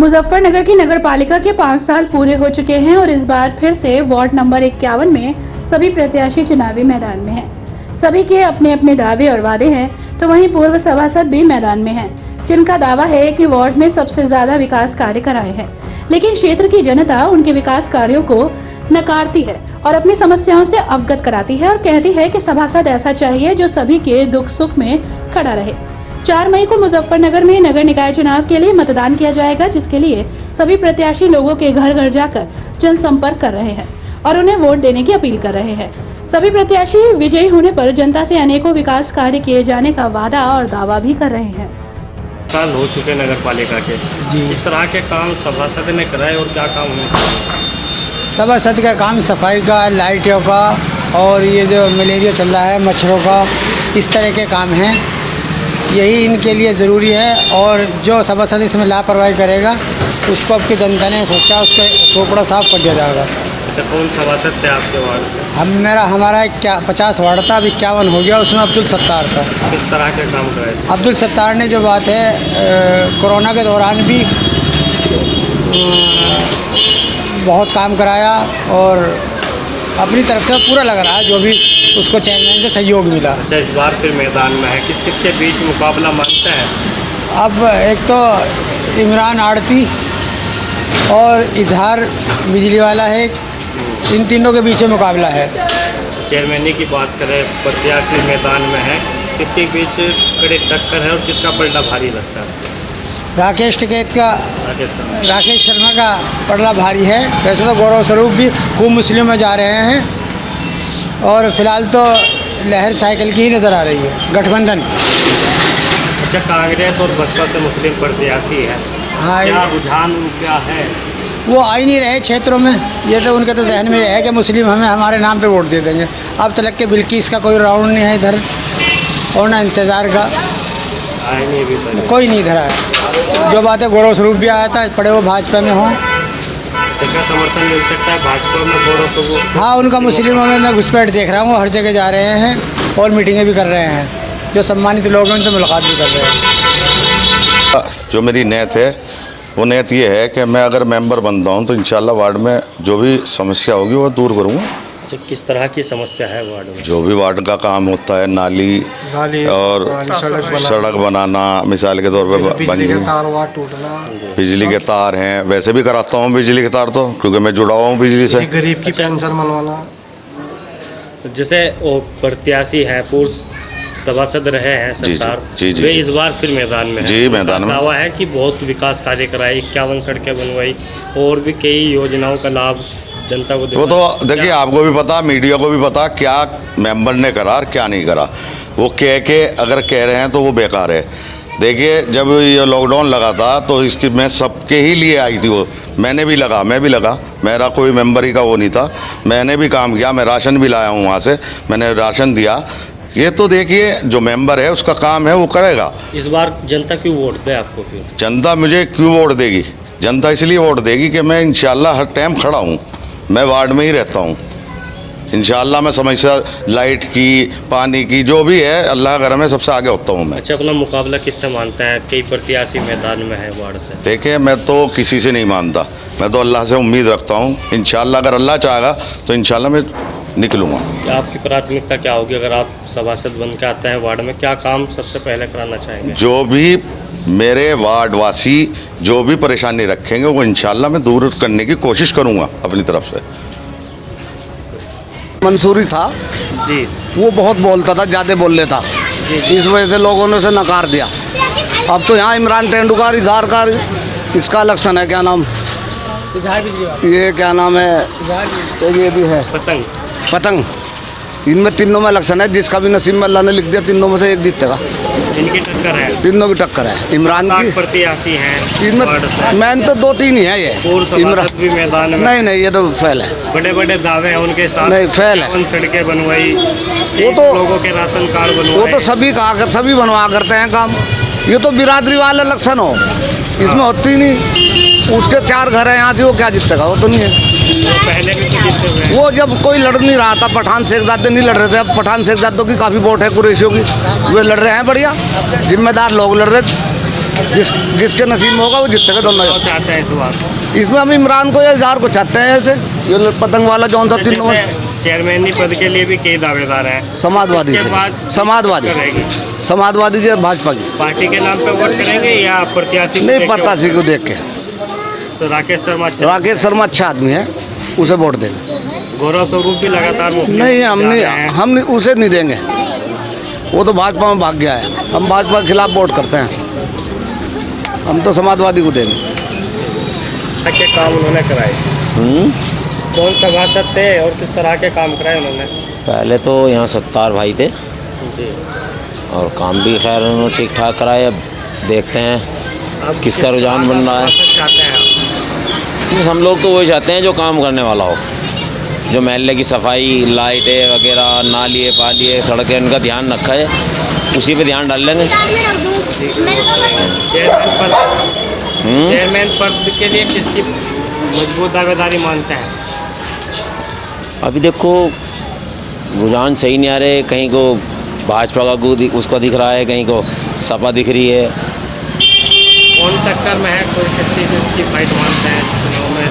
मुजफ्फरनगर की नगर पालिका के 5 साल पूरे हो चुके हैं और इस बार फिर से वार्ड नंबर 51 में सभी प्रत्याशी चुनावी मैदान में हैं। सभी के अपने अपने दावे और वादे हैं, तो वहीं पूर्व सभासद भी मैदान में हैं, जिनका दावा है कि वार्ड में सबसे ज्यादा विकास कार्य कराए हैं, लेकिन क्षेत्र की जनता उनके विकास कार्यों को नकारती है और अपनी समस्याओं से अवगत कराती है और कहती है कि सभासद ऐसा चाहिए जो सभी के दुख सुख में खड़ा रहे। 4 मई को मुजफ्फरनगर में नगर निकाय चुनाव के लिए मतदान किया जाएगा, जिसके लिए सभी प्रत्याशी लोगों के घर घर जाकर जनसंपर्क कर रहे हैं और उन्हें वोट देने की अपील कर रहे हैं। सभी प्रत्याशी विजयी होने पर जनता से अनेकों विकास कार्य किए जाने का वादा और दावा भी कर रहे हैं। साल हो चुके नगर पालिका के जी। इस तरह के काम सभासद ने कराए और क्या काम हुए? सभासद का काम सफाई का, लाइटों का और ये जो मलेरिया चल रहा है मच्छरों का, इस तरह के काम हैं, यही इनके लिए ज़रूरी है। और जो सभासद इसमें लापरवाही करेगा उसको अब की जनता ने सोचा उसके खोपड़ा साफ कर दिया जाएगा। अच्छा, कौन सभासद थे आपके वार्ड से? हमारा 50 वार्ड था, अब 51 हो गया, उसमें अब्दुल सत्तार था। किस तरह के काम कराए? अब्दुल सत्तार ने जो बात है कोरोना के दौरान भी बहुत काम कराया और अपनी तरफ से पूरा लग रहा है, जो भी उसको चेयरमैन से सहयोग मिला। अच्छा, इस बार फिर मैदान में है, किस किस के बीच मुकाबला मानते हैं? अब एक तो इमरान आड़ती और इजहार बिजली वाला है, इन तीनों के बीच में मुकाबला है। चेयरमैनी की बात करें, प्रत्याशी मैदान में है, किसके बीच कड़ी टक्कर है और किसका पलड़ा भारी लगता है? राकेश टिकैत का, राकेश शर्मा का पलड़ा भारी है। वैसे तो गौरव स्वरूप भी खूब मुस्लिम में जा रहे हैं और फिलहाल तो लहर साइकिल की ही नज़र आ रही है, गठबंधन। अच्छा, कांग्रेस और बसपा से मुस्लिम प्रत्याशी है, हाँ, क्या रुझान क्या है? वो आ ही नहीं रहे क्षेत्रों में। ये तो उनके तो जहन में है कि मुस्लिम हमें हमारे नाम पे वोट दे देंगे। अब तक के बिल्किस का कोई राउंड नहीं है इधर और ना इंतज़ार का कोई नहीं इधर आया। जो बात है गौरव स्वरूप भी आया था, पड़े वो भाजपा में हों। क्या समर्थन मिल सकता है भाजपा में गौरव स्वरूप? हाँ, उनका मुस्लिमों में मैं घुसपैठ देख रहा हूँ, हर जगह जा रहे हैं और मीटिंगें भी कर रहे हैं। जो सम्मानित लोग हैं उनसे मुलाकात भी कर रहे हैं। जो मेरी नीयत है वो नीयत ये है कि मैं अगर मेंबर बनता हूँ तो इंशाल्लाह वार्ड में जो भी समस्या होगी वो दूर करूँगा। अच्छा, किस तरह की समस्या है वार्ड में? जो भी वार्ड का काम होता है, नाली और सड़क बनाना, मिसाल के तौर पे बिजली के तार हैं, वैसे भी कराता हूँ बिजली के तार, तो क्योंकि मैं जुड़ा हुआ हूँ बिजली से। गरीब की पेंशन बनवाना। जैसे वो प्रत्याशी है, पूर्व सभासद रहे हैं सत्तार, जी। वे इस बार फिर मैदान में जी, मैदान में दावा है कि बहुत विकास कार्य कराए, 51 सड़कें बनवाई और भी कई योजनाओं का लाभ जनता को। वो तो देखिए, आपको भी पता, मीडिया को भी पता क्या मेंबर ने करा और क्या नहीं करा। वो कह के अगर कह रहे हैं तो वो बेकार है। देखिए, जब ये लॉकडाउन लगा था तो इसकी मैं सबके ही लिए आई थी, वो मैं भी लगा, मेरा कोई मेंबर ही का वो नहीं था, मैंने भी काम किया, मैं राशन भी लाया हूँ वहाँ से, मैंने राशन दिया। ये तो देखिए जो मेंबर है उसका काम है, वो करेगा। इस बार जनता क्यों वोट दे आपको? फिर जनता मुझे क्यों वोट देगी? जनता इसलिए वोट देगी कि मैं इंशाल्लाह हर टाइम खड़ा हूँ, मैं वार्ड में ही रहता हूँ। इंशाल्लाह मैं समस्या लाइट की, पानी की, जो भी है अल्लाह करे मैं सबसे आगे होता हूँ मैं। अच्छा, अपना मुकाबला किससे मानता है? कई प्रत्याशी मैदान में है वार्ड से। देखिए, मैं तो किसी से नहीं मानता, मैं तो अल्लाह से उम्मीद रखता हूँ। इंशाल्लाह अगर अल्लाह चाहेगा तो इंशाल्लाह मैं निकलूँगा। आपकी प्राथमिकता क्या होगी अगर आप सभासद बन के आते हैं वार्ड में? क्या काम सबसे पहले कराना चाहेंगे? जो भी मेरे वार्ड वासी जो भी परेशानी रखेंगे वो इंशाल्लाह मैं दूर करने की कोशिश करूँगा अपनी तरफ से। मंसूरी था जी, वो बहुत बोलता था, ज़्यादा बोल लेता, इस वजह से लोगों ने उसे नकार दिया। अब तो यहाँ इमरान तेंदुलकर, इजहार का इसका इलेक्शन है, क्या नाम, ये क्या नाम है, तो ये भी है पतंग। इनमें तीनों में इलेक्शन है, जिसका भी नसीब में अल्लाह ने लिख दिया, तीनों में से एक जीतेगा। इनकी टक्कर है, तीनों की टक्कर है। इमरान की प्रत्याशी हैं इनमें मैन तो 2-3 ही है ये। इमरान भी मैदान में नहीं, ये तो फेल है। बड़े बड़े दावे हैं उनके साथ। नहीं, फेल है। सड़कें बनवाई, वो तो लोगों के राशन कार्ड बनवाए, वो तो सभी बनवा करते हैं काम। ये तो बिरादरी वाला इलेक्शन हो, इसमें होती नहीं। उसके 4 घर हैं यहाँ से, वो क्या जीतेगा? वो तो नहीं है। पहले भी तो जीते हुए हैं। वो जब कोई लड़ नहीं रहा था, पठान शेखजादे नहीं लड़ रहे थे, अब पठान शेखजादों की काफ़ी वोट है, कुरैशियों की, वे लड़ रहे हैं बढ़िया, जिम्मेदार लोग लड़ रहे। जिसके नसीब में होगा वो जीतेगा दोनों। क्या चाहते हैं इस बार? इसमें हम इमरान को या इजहार को चाहते हैं। ऐसे ये पतंग वाला जौन था तीनों चेयरमैनी पद के लिए भी कई दावेदार हैं। समाजवादी इसके थे। बाद समाजवादी रहेगी समाजवादी की भाजपा की पार्टी के नाम पे वोट करेंगे या प्रत्याशी को नहीं, देख के प्रत्याशी को देख के। तो राकेश शर्मा राकेश शर्मा अच्छा आदमी है, उसे वोट देंगे। गौरव स्वरूप भी लगातार मुस्लिम नहीं, जा रहे हैं। हम उसे नहीं देंगे, वो तो भाजपा में भाग गया है। हम भाजपा के खिलाफ वोट करते हैं, हम तो समाजवादी को देंगे। के काम उन्होंने कराए, कौन सभासद थे और किस तरह के काम कराए उन्होंने? पहले तो यहाँ सत्तार भाई थे जी। और काम भी खैर उन्होंने ठीक ठाक कराए। अब देखते हैं अब किसका रुझान बन रहा है। सभासद चाहते हैं आप? हम लोग तो वही चाहते हैं जो काम करने वाला हो, जो महल्ले की सफाई, लाइटें वगैरह, नालिए पालिए, सड़कें, इनका ध्यान रखा है, उसी पे ध्यान डाल लेंगे। चेयरमैन पद के लिए किसकी मजबूत दावेदारी मानते हैं? अभी देखो रुझान सही नहीं आ रहे, कहीं को भाजपा का उसका दिख रहा है, कहीं को सपा दिख रही है। कौन टक्कर में है, कोई किसकी फाइट मानते हैं चुनाव में?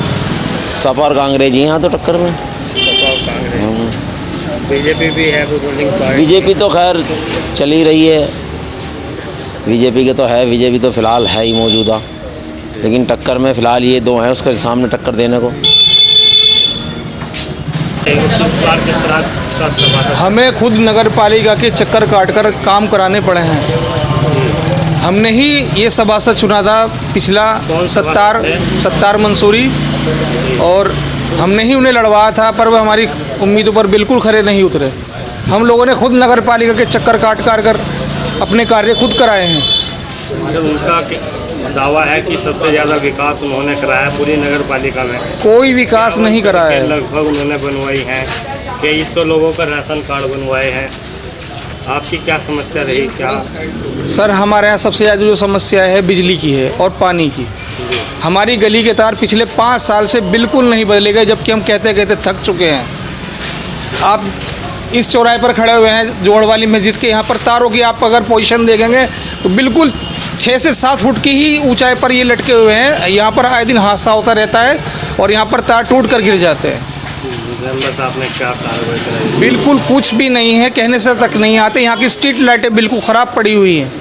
सपा और कांग्रेस जी हाँ तो टक्कर में। सपा और कांग्रेस, बीजेपी भी है रूलिंग पार्टी। बीजेपी तो खैर चल ही रही है, बीजेपी के तो है, बीजेपी तो फिलहाल है ही मौजूदा, लेकिन टक्कर में फ़िलहाल ये दो हैं उसके सामने टक्कर देने को। हमें खुद नगर पालिका के चक्कर काटकर काम कराने पड़े हैं। हमने ही ये सभासद चुना था पिछला सत्तार मंसूरी, और हमने ही उन्हें लड़वाया था, पर वह हमारी उम्मीदों पर बिल्कुल खरे नहीं उतरे। हम लोगों ने खुद नगर पालिका के चक्कर काट कर अपने कार्य खुद कराए हैं। उनका दावा है कि सबसे ज़्यादा विकास उन्होंने कराया पूरी नगर पालिका में। कोई विकास नहीं कराया है। लगभग उन्होंने बनवाई है, 2300 लोगों का राशन कार्ड बनवाए हैं। आपकी क्या समस्या रही? क्या सर, हमारे यहाँ सबसे ज़्यादा जो समस्या है बिजली की है और पानी की। हमारी गली के तार पिछले 5 साल से बिल्कुल नहीं बदले गए, जबकि हम कहते कहते थक चुके हैं। आप इस चौराहे पर खड़े हुए हैं जोड़ वाली मस्जिद के, यहाँ पर तारों की आप अगर पोजीशन देखेंगे तो बिल्कुल 6 से 7 फुट की ही ऊंचाई पर ये लटके हुए हैं। यहाँ पर आए दिन हादसा होता रहता है और यहाँ पर तार टूट कर गिर जाते हैं। आपने क्या कार्रवाई कराई? बिल्कुल कुछ भी नहीं है, कहने से तक नहीं आते। यहाँ की स्ट्रीट लाइटें बिल्कुल ख़राब पड़ी हुई हैं।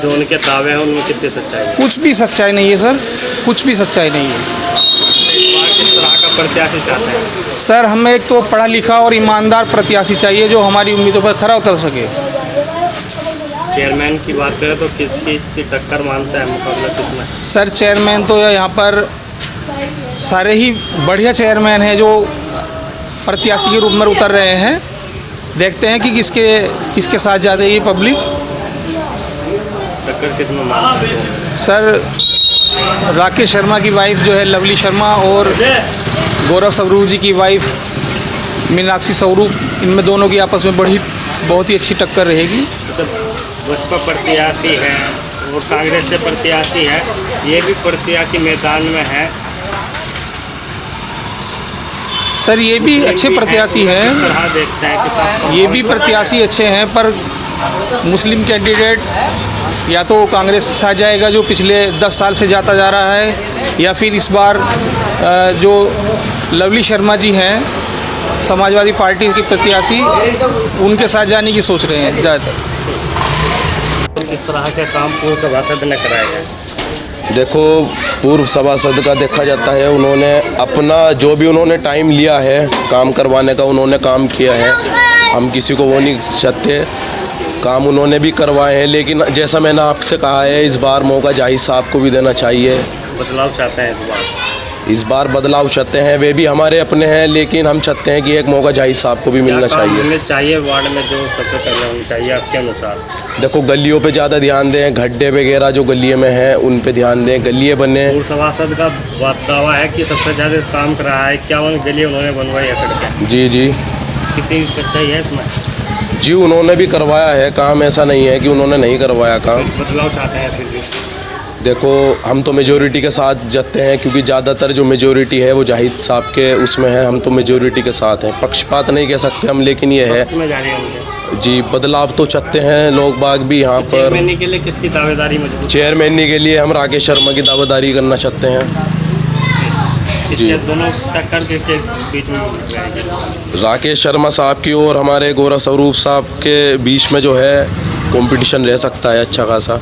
जो उनके दावे हैं उनमें कितनी सच्चाई है? कुछ भी सच्चाई नहीं है सर, कुछ भी सच्चाई नहीं है। किस तरह का प्रत्याशी चाहते हैं? सर, हमें एक तो पढ़ा लिखा और ईमानदार प्रत्याशी चाहिए जो हमारी उम्मीदों पर खरा उतर सके। चेयरमैन की बात करें तो किसकी टक्कर मानते हैं, मुकाबला किसमें? सर, चेयरमैन तो यहाँ पर सारे ही बढ़िया चेयरमैन हैं जो प्रत्याशी के रूप में उतर रहे हैं। देखते हैं कि किसके साथ जाते हैं ये पब्लिक। टक्कर किसमें मानते हैं? सर, राकेश शर्मा की वाइफ जो है लवली शर्मा और गौरव स्वरूप जी की वाइफ मीनाक्षी स्वरूप, इनमें दोनों की आपस में बहुत ही अच्छी टक्कर रहेगी। बसपा प्रत्याशी है और कांग्रेस से प्रत्याशी है, ये भी प्रत्याशी मैदान में है। सर, ये भी अच्छे प्रत्याशी हैं, देखते हैं ये भी प्रत्याशी अच्छे हैं, पर मुस्लिम कैंडिडेट या तो कांग्रेस से साथ जाएगा जो पिछले 10 साल से जाता जा रहा है, या फिर इस बार जो लवली शर्मा जी हैं समाजवादी पार्टी के प्रत्याशी, उनके साथ जाने की सोच रहे हैं ज़्यादातर। किस तरह के काम पूर्व सभासद ने कराए हैं? देखो, पूर्व सभासद का देखा जाता है, उन्होंने अपना जो भी उन्होंने टाइम लिया है काम करवाने का, उन्होंने काम किया है। हम किसी को वो नहीं चाहते, काम उन्होंने भी करवाए हैं। लेकिन जैसा मैंने आपसे कहा है, इस बार मौका जाहिद साहब को भी देना चाहिए। बदलाव चाहते हैं इस बार बदलाव चाहते हैं, वे भी हमारे अपने हैं, लेकिन हम चाहते हैं कि एक मौका जाहिद साहब को भी मिलना चाहिए। वार्ड में जो सबसे पहले होनी चाहिए आपके अनुसार? देखो, गलियों पे ज़्यादा ध्यान दें, गड्ढे वगैरह जो गलियों में हैं उन पे ध्यान दें, गलियाँ बने। पूर्व सभासद का दावा है कि सबसे ज़्यादा काम कर रहा है, 51 गली उन्होंने बनवाई है सड़कें। जी जी, कितनी सच्चाई है इसमें? जी, उन्होंने भी करवाया है काम, ऐसा नहीं है कि उन्होंने नहीं करवाया काम। बदलाव चाहते हैं फिर भी? देखो हम तो मेजोरिटी के साथ जाते हैं, क्योंकि ज़्यादातर जो मेजोरिटी है वो जाहिद साहब के उसमें है। हम तो मेजोरिटी के साथ हैं, पक्षपात नहीं कह सकते हम, लेकिन ये है इसमें जा रहे होंगे जी, बदलाव तो चाहते हैं लोग बाग भी यहाँ पर। चेयरमैन के लिए किसकी दावेदारी मजबूत? चेयरमैन के लिए हम राकेश शर्मा की दावेदारी करना चाहते हैं जी। दोनों टक्कर किसके बीच में रहेगी? राकेश शर्मा साहब की और हमारे गौरव स्वरूप साहब के बीच में जो है कंपटीशन रह सकता है अच्छा खासा।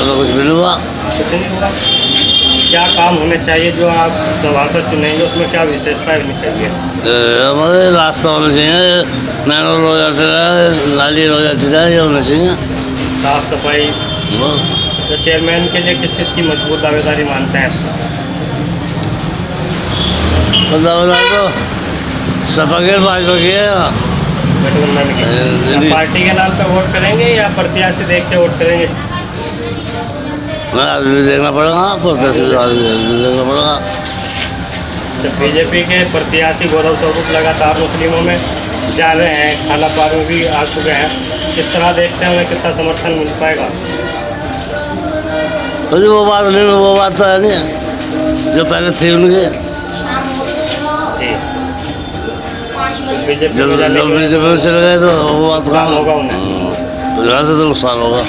कुछ भी नहीं हुआ। क्या काम होने चाहिए जो आप सभासद चुनेंगे, उसमें क्या विशेषता होनी चाहिए? हमारे रास्ता होना चाहिए, मेन रोड हो जाती है, नाली हो जाती है, ये होना चाहिए। साफ सफाई। तो चेयरमैन के लिए किस किस की मजबूत दावेदारी मानते हैं? दावेदारी तो सपा के भाजपा की है। गठबंधन की। पार्टी के नाम पे वोट करेंगे या प्रत्याशी देख के वोट करेंगे? आदमी देखना पड़ेगा, आदमी देखना पड़ेगा। तो बीजेपी के प्रत्याशी गौरव स्वरूप लगातार मुस्लिमों में जा रहे हैं, खाना पार में भी आ चुके हैं, किस तरह देखते हैं उन्हें कितना समर्थन मिल पाएगा? तो वो बात नहीं, वो बात तो है नहीं जो पहले थी उनकी। जी। बीजेपी जब बीजेपी में चले गए तो वो बात नुकसान होगा उन्हें। यहाँ से तो नुकसान होगा।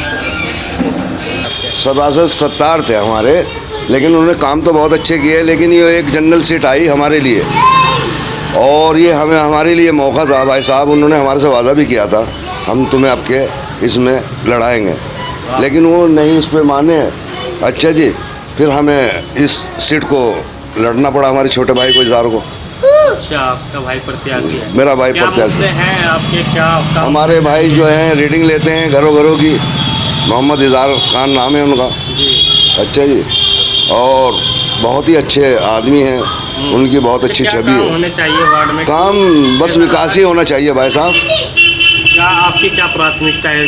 सभासद सत्तार थे हमारे, लेकिन उन्होंने काम तो बहुत अच्छे किए, लेकिन ये एक जनरल सीट आई हमारे लिए और ये हमें हमारे लिए मौका था। भाई साहब उन्होंने हमारे से वादा भी किया था, हम तुम्हें आपके इसमें लड़ाएंगे, लेकिन वो नहीं उस पर माने। अच्छा जी, फिर हमें इस सीट को लड़ना पड़ा हमारे छोटे भाई को, इज़हार को। अच्छा, आपका भाई प्रत्याशी है? मेरा भाई क्या प्रत्याशी मुद्दे हैं आपके? क्या हमारे भाई जो हैं रीडिंग लेते हैं घरों घरों की। मोहम्मद इज़हार खान नाम है उनका। अच्छा जी, और बहुत ही अच्छे आदमी हैं, उनकी बहुत अच्छी छवि है। होने चाहिए वार्ड में? काम बस विकास ही होना चाहिए भाई साहब। क्या आपकी क्या प्राथमिकता है?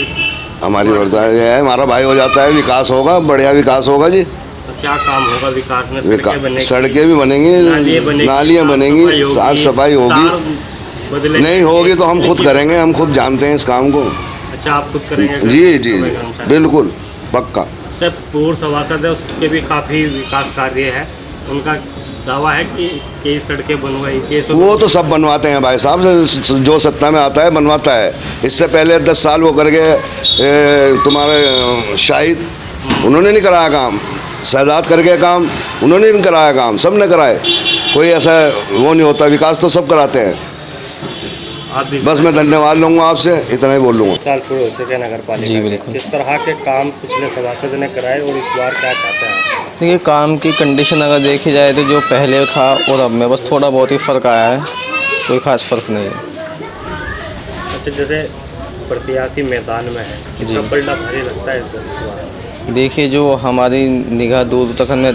हमारी वर्ता है, हमारा भाई हो जाता है, विकास होगा, बढ़िया विकास होगा जी। तो क्या काम होगा विकास में? सड़कें भी बनेंगी, नालियाँ बनेंगी, साफ सफाई होगी। नहीं होगी तो हम खुद करेंगे, हम खुद जानते हैं इस काम को। अच्छा, आप खुद करेंगे? जी जी बिल्कुल पक्का। जब पूर्व सभासद है उसके भी काफ़ी विकास कार्य है, उनका दावा है कि कई सड़कें बनवाई। वो तो सब बनवाते हैं भाई साहब, जो सत्ता में आता है बनवाता है। इससे पहले 10 साल वो करके तुम्हारे शाहिद, उन्होंने नहीं कराया काम। शहजाद करके काम उन्होंने नहीं कराया, काम सब ने कराए। कोई ऐसा वो नहीं होता, विकास तो सब कराते हैं। बस मैं धन्यवाद लूँगा आपसे, इतना ही बोल लूँगा। साल पूरे हो चुके नगर पालिका जी बिल्कुल। किस तरह के काम पिछले सभासद ने कराए और इस बार क्या चाहते हैं? देखिए, काम की कंडीशन अगर देखी जाए तो जो पहले था और अब में बस थोड़ा बहुत ही फ़र्क आया है, कोई ख़ास फ़र्क नहीं है। अच्छा, जैसे प्रत्याशी मैदान में है, किसका पलड़ा भारी लगता है इस बार? देखिए, जो हमारी निगाह दूर तक हमने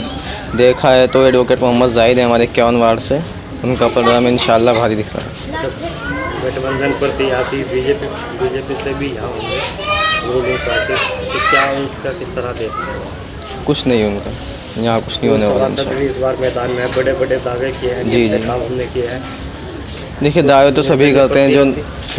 देखा है तो एडवोकेट मोहम्मद जाहिद है हमारे 51 वार्ड से, उनका परिणाम इंशाल्लाह भारी दिख रहा है। गठबंधन प्रत्याशी बीजेपी से भी यहाँ होंगे रूलिंग पार्टी, तो क्या उनका किस तरह देखते हैं? कुछ नहीं उनका यहाँ कुछ नहीं होने वाला सभासद भी इस बार मैदान में बड़े बड़े दावे किए हैं, जी जी। काम हमने किए हैं। देखिए, दावे तो सभी करते हैं,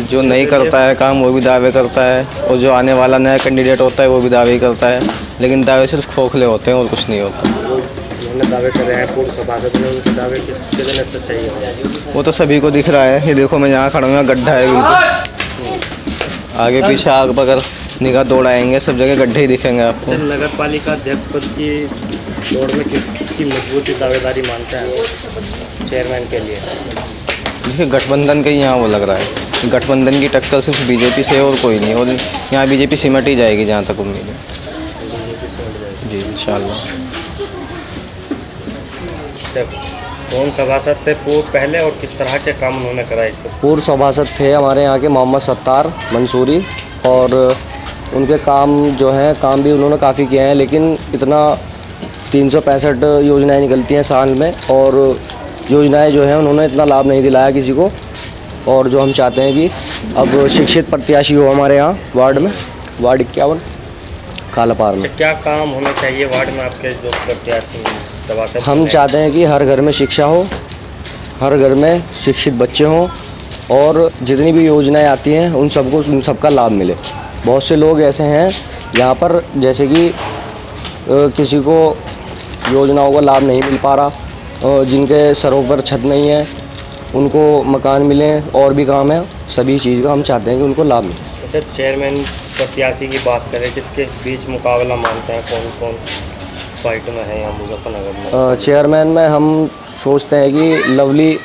जो नहीं करता है काम वो भी दावे करता है, और जो आने वाला नया कैंडिडेट होता है वो भी दावे ही करता है, लेकिन दावे सिर्फ खोखले होते हैं और कुछ नहीं होता। उन्होंने दावे कर रहे हैं पूर्व सभासद ने, उनके दावे कितने सच्चाई है वो तो सभी को दिख रहा है। ये देखो, मैं यहाँ खड़ा हूँ, गड्ढा है बिल्कुल, आगे पीछे आग पकड़ निगाह दौड़ाएंगे, सब जगह गड्ढे ही दिखेंगे आपको। नगर पालिका अध्यक्ष पद की दौड़ में किसकी मजबूती दावेदारी मानते हैं चेयरमैन के लिए? देखिए, गठबंधन का ही यहाँ वो लग रहा है, गठबंधन की टक्कर सिर्फ बीजेपी से और कोई नहीं, और यहाँ बीजेपी सिमट ही जाएगी जहाँ तक उम्मीद है जी, इंशाल्लाह। कौन सभासद थे पूर्व पहले और किस तरह के काम उन्होंने कराए? पूर्व सभासद थे हमारे यहाँ के मोहम्मद सत्तार मंसूरी, और उनके काम जो हैं, काम भी उन्होंने काफ़ी किए हैं, लेकिन इतना 365 योजनाएं निकलती हैं साल में, और योजनाएं जो हैं उन्होंने इतना लाभ नहीं दिलाया किसी को। और जो हम चाहते हैं कि अब शिक्षित प्रत्याशी हो हमारे यहाँ वार्ड में, वार्ड 51 कालापार में। क्या काम होने चाहिए वार्ड में आपके जो प्रत्याशी सभासद? हम चाहते हैं कि हर घर में शिक्षा हो, हर घर में शिक्षित बच्चे हों, और जितनी भी योजनाएं आती हैं उन सबका लाभ मिले। बहुत से लोग ऐसे हैं यहाँ पर जैसे कि किसी को योजनाओं का लाभ नहीं मिल पा रहा और जिनके सरों पर छत नहीं है उनको मकान मिले और भी काम है, सभी चीज़ का हम चाहते हैं कि उनको लाभ मिले। अच्छा, चेयरमैन प्रत्याशी की बात करें, किसके बीच मुकाबला मानते हैं, कौन कौन फाइट में है यहाँ मुजफ्फरनगर में? चेयरमैन में हम सोचते हैं कि लवली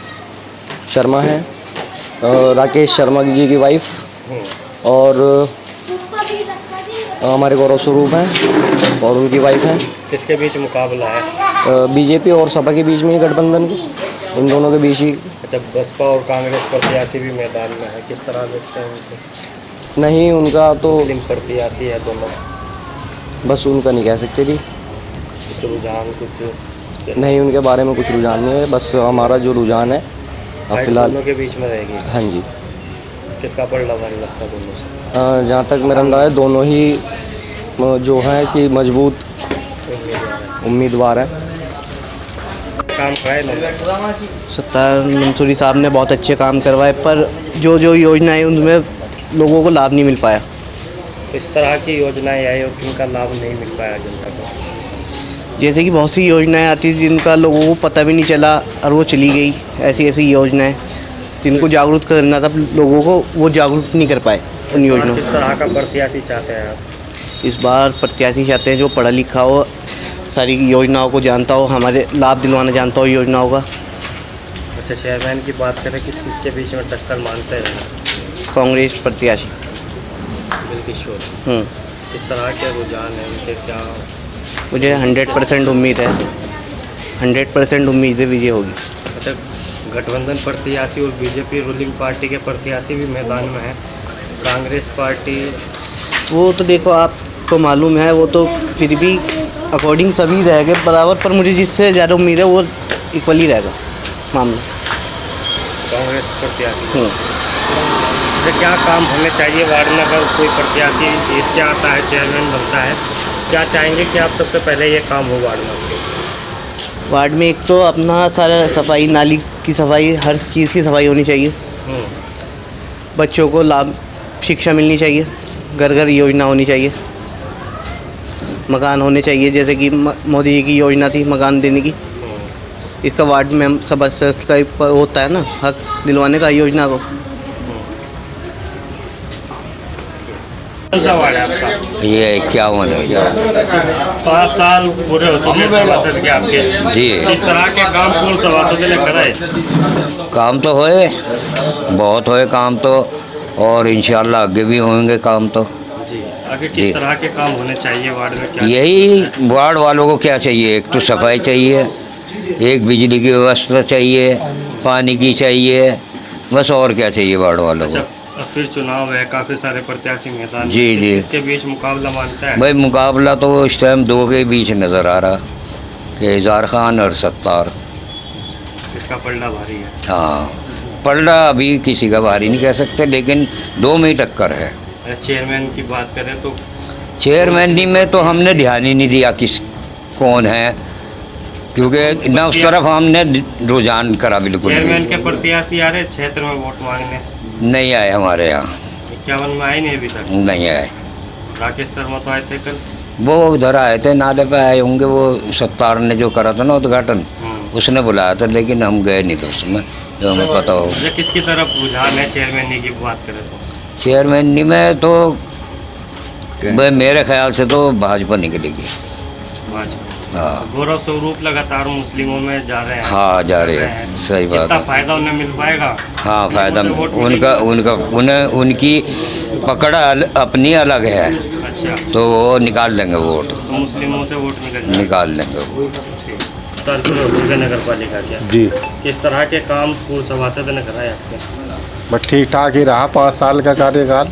शर्मा है, राकेश शर्मा जी की वाइफ, और हमारे गौरव स्वरूप हैं और उनकी वाइफ हैं। किसके बीच मुकाबला है? बीजेपी और सपा के बीच में ही, गठबंधन के, इन दोनों के बीच ही। अच्छा, बसपा और कांग्रेस प्रत्याशी भी मैदान में है, किस तरह देखते हैं उनको? नहीं, उनका तो मुस्लिम प्रत्याशी है दोनों, बस उनका नहीं कह सकते जी, कुछ रुझान कुछ नहीं, उनके बारे में कुछ रुझान नहीं है। बस हमारा जो रुझान है अब फिलहाल दोनों के बीच में रहेगी। हाँ जी। किसका पलड़ा भारी लगता है दोनों से? जहाँ तक मेरा अंदाज़ा है दोनों ही जो हैं कि मजबूत उम्मीदवार हैं। काम कराए ना? सत्तार मंसूरी साहब ने बहुत अच्छे काम करवाए, पर जो जो योजनाएं उनमें लोगों को लाभ नहीं मिल पाया। इस तरह की योजनाएं आई और जिनका लाभ नहीं मिल पाया जनता को? जैसे कि बहुत सी योजनाएं आती जिनका लोगों को पता भी नहीं चला और वो चली गई। ऐसी ऐसी योजनाएं जिनको जागरूक करना था लोगों को, वो जागरूक नहीं कर पाए उन योजनाओं। किस तरह का प्रत्याशी चाहते हैं आप? इस बार प्रत्याशी चाहते हैं जो पढ़ा लिखा हो, सारी योजनाओं को जानता हो, हमारे लाभ दिलवाना जानता हो योजनाओं का। अच्छा, चेयरमैन की बात करें, किस किसके बीच में टक्कर मानते हैं? कांग्रेस प्रत्याशी बिलकिशोर। किस तरह के रुझान है उनके, क्या? मुझे 100% उम्मीद है, 100% उम्मीद है विजय होगी। अच्छा, गठबंधन प्रत्याशी और बीजेपी रूलिंग पार्टी के प्रत्याशी भी मैदान में है। कांग्रेस पार्टी, वो तो देखो आपको मालूम है, वो तो फिर भी अकॉर्डिंग सभी रहेंगे बराबर, पर मुझे जिससे ज़्यादा उम्मीद है वो इक्वली रहेगा मामला। कांग्रेस प्रत्याशी। तो क्या काम होने चाहिए वार्ड में? अगर कोई प्रत्याशी जीत के आता है, चेयरमैन बनता है, क्या चाहेंगे कि आप सबसे पहले ये काम हो वार्ड में? वार्ड में एक तो अपना सारा सफाई, नाली की सफाई, हर चीज़ की सफाई होनी चाहिए। बच्चों को लाभ शिक्षा मिलनी चाहिए, घर घर योजना होनी चाहिए, मकान होने चाहिए, जैसे कि मोदी जी की योजना थी मकान देने की। इसका वार्ड में सदस्य का होता है ना, हक दिलवाने का योजना को। कौन सा वार्ड है आपका? ये 51 है। 5 साल पूरे हो चुके हैं सभासद के आपके जी। इस तरह के काम कौन सभासद ने कराए? काम तो होए, बहुत होए काम तो, और इंशाल्लाह आगे भी होंगे काम तो। जी, आगे किस तरह के काम होने चाहिए वार्ड में? क्या यही वार्ड वालों को क्या चाहिए? एक तो सफाई चाहिए, एक बिजली की व्यवस्था चाहिए, पानी की चाहिए, बस और क्या चाहिए वार्ड वालों को। फिर चुनाव है, काफ़ी सारे प्रत्याशी मैदान जी जी। इसके बीच मुकाबला मानता है? भाई मुकाबला तो इस टाइम दो के बीच नज़र आ रहा कि इज़हार खान और सत्तार। इसका पलड़ा भारी है। हाँ, पलड़ा अभी किसी का भारी नहीं कह सकते, लेकिन दो में ही टक्कर है। चेयरमैन की बात करें तो चेयरमैन में तो हमने ध्यान ही नहीं दिया किस कौन है, क्योंकि ना उस तरफ हमने रुझान करा बिल्कुल। चेयरमैन के प्रत्याशी आ रहे क्षेत्र में वोट मांगने? नहीं आए हमारे यहाँ। 51 में आए नहीं अभी तक? नहीं आए। राकेश शर्मा तो आए थे कल? वो उधर आए थे, नाले पे आए होंगे, वो सत्तार ने जो करा था ना उद्घाटन, उसने बुलाया था, लेकिन हम गए नहीं थे उसमें, जो हमें पता हो। किसकी तरफ रुझान है चेयरमैन की बात करें तो? चेयरमैन में तो मेरे ख्याल से तो भाजपा निकलेगी। भाजपा। हाँ। गौरव स्वरूप लगातार मुस्लिमों में जा रहे हैं। हाँ, जा रहे हैं, सही बात है। फायदा उन्हें मिल पाएगा? हाँ, फायदा उनकी पकड़ अपनी अलग है। अच्छा, तो वो निकाल लेंगे वोट, तो मुस्लिमों से वोट निकाल लेंगे वो। नगर पालिका क्या जी, किस तरह के काम पूर्व सभासद ने कराए आपके? बस ठीक ठाक ही रहा 5 साल का कार्यकाल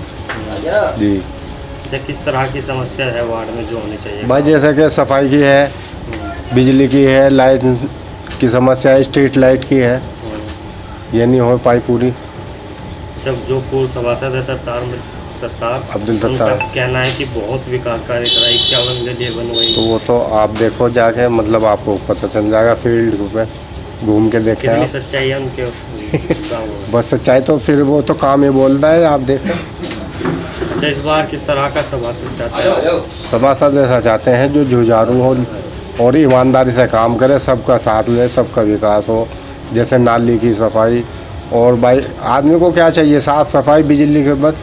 जी। किस तरह की समस्या है वार्ड में जो होनी चाहिए? बस जैसे कि सफाई की है, बिजली की है, लाइट की समस्या है, स्ट्रीट लाइट की है, ये नहीं हो पाई पूरी। जब जो पूर्व सभासद है सत्तार अब्दुल सत्तार, कहना है कि बहुत विकास कार्य करा, 51 गलियाँ बनवाई। तो वो तो आप देखो जाके, मतलब आपको पता चल जाएगा, फील्ड पे घूम के देखें आप। सच्चाई है उनके बस सच्चाई तो फिर वो तो काम ही बोलता है, आप देखो। अच्छा, इस बार किस तरह का सभासद चाहते हैं? सभासद ऐसा चाहते हैं जो जुझारू हो और ईमानदारी से काम करे, सबका साथ ले, सबका विकास हो। जैसे नाली की सफाई, और भाई आदमी को क्या चाहिए, साफ सफाई, बिजली के बस,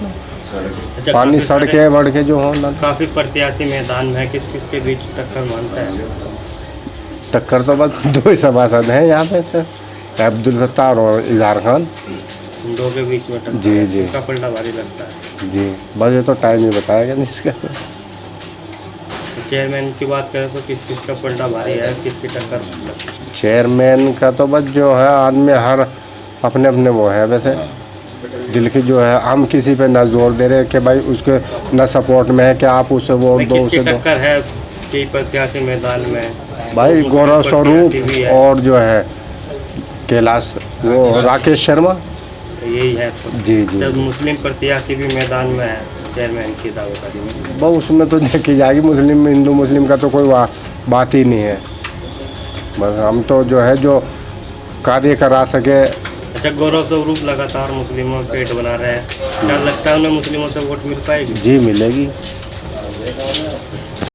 अच्छा, पानी, काफी सारे- सड़कें वड़के जो हो ना। काफ़ी प्रत्याशी मैदान में है, किस किस के बीच टक्कर मानता है? टक्कर तो बस दो ही सभासद हैं यहाँ पे, अब्दुल सत्तार और इजहार खान। दो के बीच में टक्कर जी, है। जी। किसका पलटा भारी लगता है? जी, बस ये तो टाइम ही बताएगा इसका। चेयरमैन की बात करें तो किस किस का पलटा भारी है, किसकी टक्कर लगती है? चेयरमैन का तो बस जो है आदमी हर अपने अपने वो है, वैसे दिल की जो है, हम किसी पे न जोर दे रहे कि भाई उसके न सपोर्ट में है कि आप उसे वोट दो, किसकी उसे दो। टक्कर है कई प्रत्याशी मैदान में? भाई मुस्लिम गौरव प्रत्याशी भी स्वरूप है। और जो है कैलाश, वो राकेश शर्मा। यही है तो। जी, जी। जब मुस्लिम प्रत्याशी भी मैदान में है चेयरमैन की दावेदारी में, बहुत उसमें तो देखी जाएगी, मुस्लिम हिंदू मुस्लिम का तो कोई बात ही नहीं है। बस हम तो जो है जो कार्य करा सके। अच्छा, गौरव स्वरूप लगातार मुस्लिमों में पेट बना रहे हैं, क्या लगता है उन्हें मुस्लिमों से वोट मिल पाएगी? जी, मिलेगी।